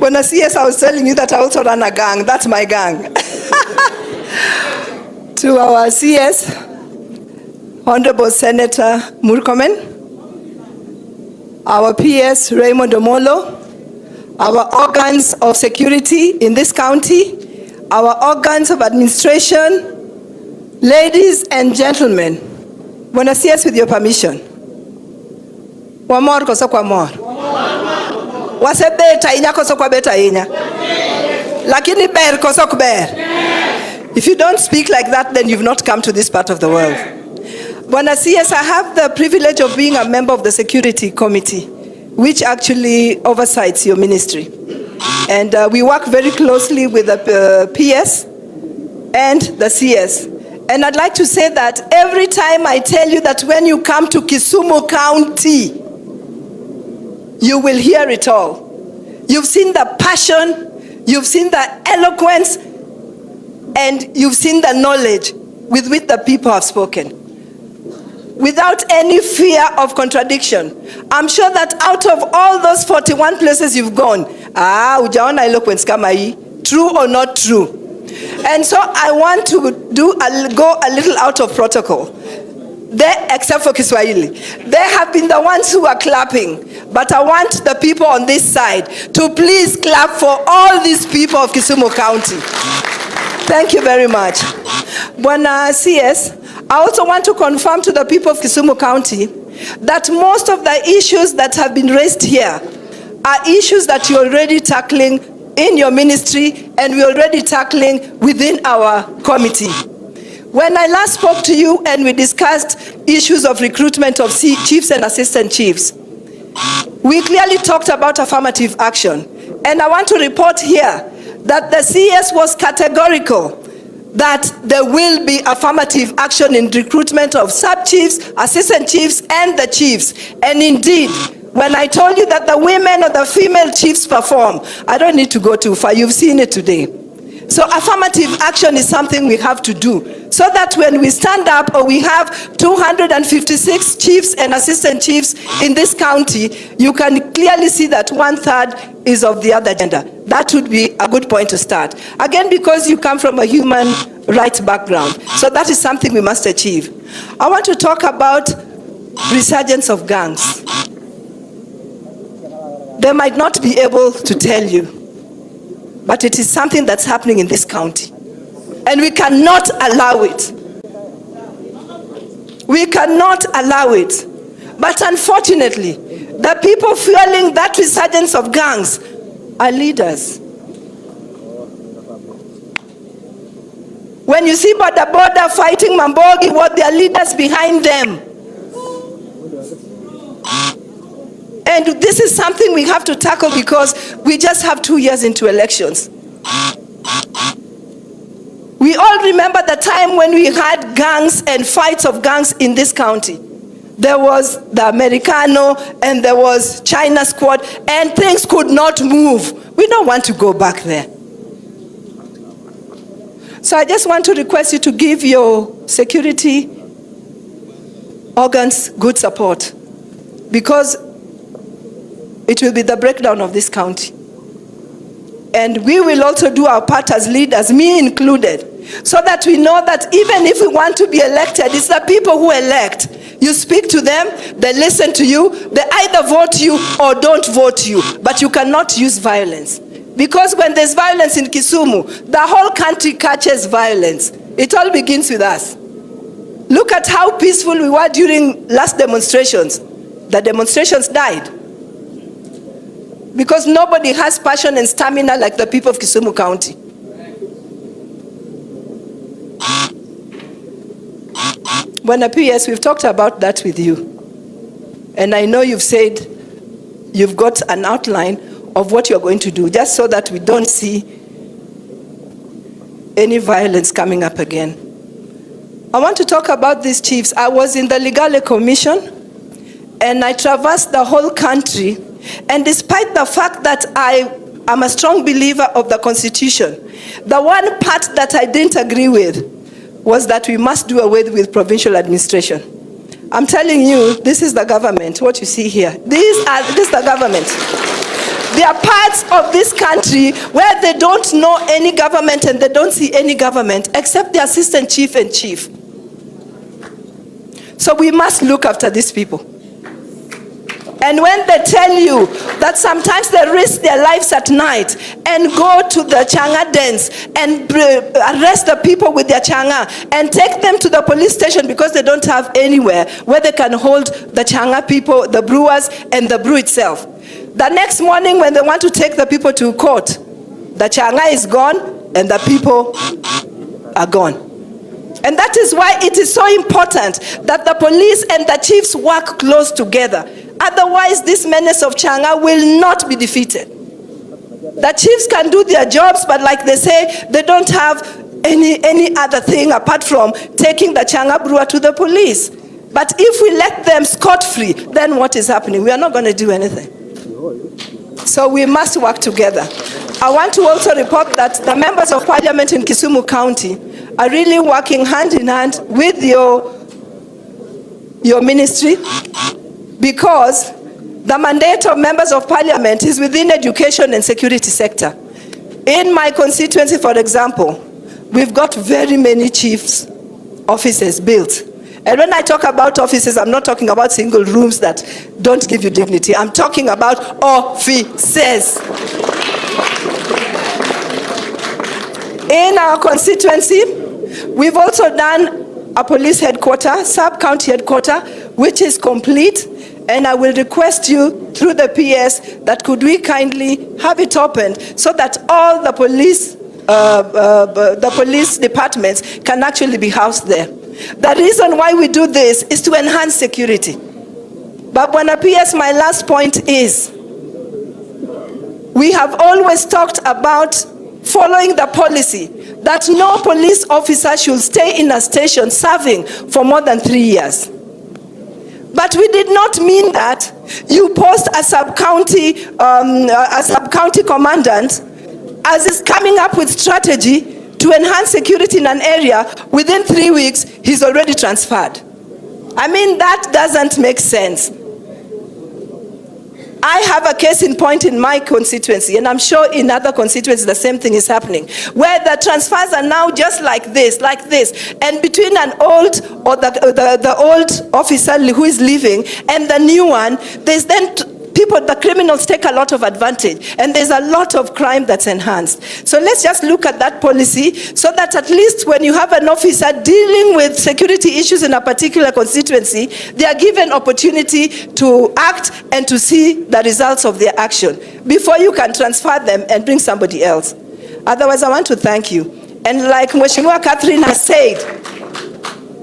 When I CS, I was telling you that I also run a gang. That's my gang. To our CS, Honorable Senator Murkomen, our PS Raymond Omolo, our organs of security in this county, our organs of administration, ladies and gentlemen, when I CS with your permission. Wamor koso kwa mor. Wase beta inya koso kwa beta inya. Lakini ber koso kuber. If you don't speak like that, then you've not come to this part of the world. Bwana CS, I have the privilege of being a member of the Security Committee, which actually oversights your ministry. And we work very closely with the PS and the CS. And I'd like to say that every time I tell you that when you come to Kisumu County, you will hear it all. You've seen the passion, you've seen the eloquence, and you've seen the knowledge with which the people have spoken. Without any fear of contradiction. I'm sure that out of all those 41 places you've gone, hujaona eloquence kama hii, true or not true. And so I want to go a little out of protocol. They, except for Kiswahili, they have been the ones who are clapping. But I want the people on this side to please clap for all these people of Kisumu County. Thank you very much. Bwana CS, I also want to confirm to the people of Kisumu County that most of the issues that have been raised here are issues that you're already tackling in your ministry and we're already tackling within our committee. When I last spoke to you and we discussed issues of recruitment of chiefs and assistant chiefs, we clearly talked about affirmative action. And I want to report here that the CS was categorical that there will be affirmative action in recruitment of sub-chiefs, assistant chiefs, and the chiefs. And indeed, when I told you that the women or the female chiefs perform, I don't need to go too far, you've seen it today. So affirmative action is something we have to do, so that when we stand up or we have 256 chiefs and assistant chiefs in this county, you can clearly see that 1/3 is of the other gender. That would be a good point to start. Again, because you come from a human rights background. So that is something we must achieve. I want to talk about resurgence of gangs. They might not be able to tell you, but it is something that's happening in this county. And we cannot allow it. We cannot allow it. But unfortunately, the people fueling that resurgence of gangs are leaders. When you see Boda fighting Mambogi, what there are leaders behind them. And this is something we have to tackle because we just have 2 years into elections. We all remember the time when we had gangs and fights of gangs in this county. There was the Americano and there was China squad and things could not move. We don't want to go back there. So I just want to request you to give your security organs good support, because it will be the breakdown of this county. And we will also do our part as leaders, me included, so that we know that even if we want to be elected, it's the people who elect. You speak to them, they listen to you, they either vote you or don't vote you, but you cannot use violence. Because when there's violence in Kisumu, the whole country catches violence. It all begins with us. Look at how peaceful we were during last demonstrations. The demonstrations died. Because nobody has passion and stamina like the people of Kisumu County. When PS, we've talked about that with you. And I know you've said you've got an outline of what you're going to do, just so that we don't see any violence coming up again. I want to talk about these chiefs. I was in the Legale Commission, and I traversed the whole country. And despite the fact that I am a strong believer of the Constitution, the one part that I didn't agree with was that we must do away with provincial administration. I'm telling you, this is the government, what you see here. This is the government. There are parts of this country where they don't know any government and they don't see any government except the assistant chief and chief. So we must look after these people. And when they tell you that sometimes they risk their lives at night and go to the changa dens and arrest the people with their changa and take them to the police station because they don't have anywhere where they can hold the changa people, the brewers, and the brew itself. The next morning when they want to take the people to court, the changa is gone and the people are gone. And that is why it is so important that the police and the chiefs work close together. Otherwise, this menace of changa will not be defeated. The chiefs can do their jobs, but like they say, they don't have any other thing apart from taking the changa brewer to the police. But if we let them scot-free, then what is happening? We are not going to do anything. So we must work together. I want to also report that the members of parliament in Kisumu County are really working hand in hand with your ministry, because the mandate of members of parliament is within education and security sector. In my constituency, for example, we've got very many chiefs' offices built. And when I talk about offices, I'm not talking about single rooms that don't give you dignity. I'm talking about offices. In our constituency, we've also done a police headquarters, sub-county headquarters, which is complete. And I will request you through the PS that could we kindly have it opened so that all the police departments can actually be housed there. The reason why we do this is to enhance security. But when a PS, my last point is, we have always talked about following the policy that no police officer should stay in a station serving for more than 3 years. But we did not mean that you post a sub-county commandant as is coming up with strategy to enhance security in an area. Within 3 weeks, he's already transferred. I mean, that doesn't make sense. I have a case in point in my constituency, and I'm sure in other constituencies the same thing is happening, where the transfers are now just like this, and between an old or the old officer who is leaving and the new one, there's then the criminals take a lot of advantage, and there's a lot of crime that's enhanced. So let's just look at that policy so that at least when you have an officer dealing with security issues in a particular constituency, they are given opportunity to act and to see the results of their action before you can transfer them and bring somebody else. Otherwise, I want to thank you. And like Mheshimiwa Catherine has said,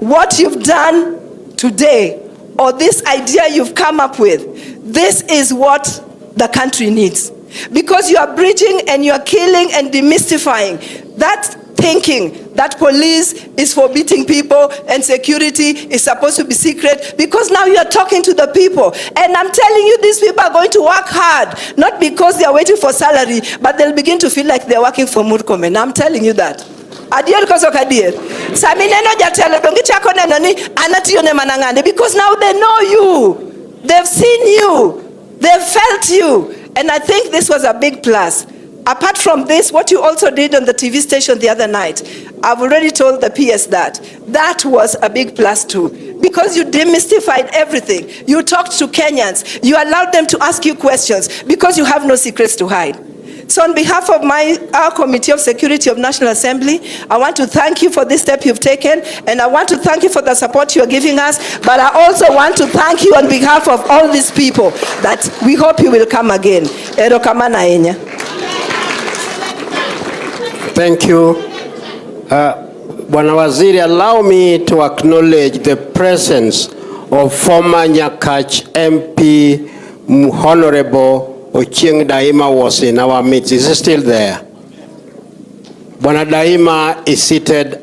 what you've done today, or this idea you've come up with, this is what the country needs. Because you are bridging and you are killing and demystifying that thinking that police is for beating people and security is supposed to be secret, because now you are talking to the people. And I'm telling you, these people are going to work hard, not because they are waiting for salary, but they'll begin to feel like they're working for Murkomen. I'm telling you that. Because now they know you, they've seen you, they've felt you, and I think this was a big plus. Apart from this, what you also did on the TV station the other night, I've already told the PS that was a big plus too, because you demystified everything. You talked to Kenyans, you allowed them to ask you questions because you have no secrets to hide. So on behalf of our Committee of Security of National Assembly, I want to thank you for this step you've taken, and I want to thank you for the support you're giving us, but I also want to thank you on behalf of all these people that we hope you will come again. Erokamana enya. Thank you. Bwana Waziri, allow me to acknowledge the presence of former Nyakach MP, Honorable Ochieng Daima was in our midst. Is he still there? Bwana Daima is seated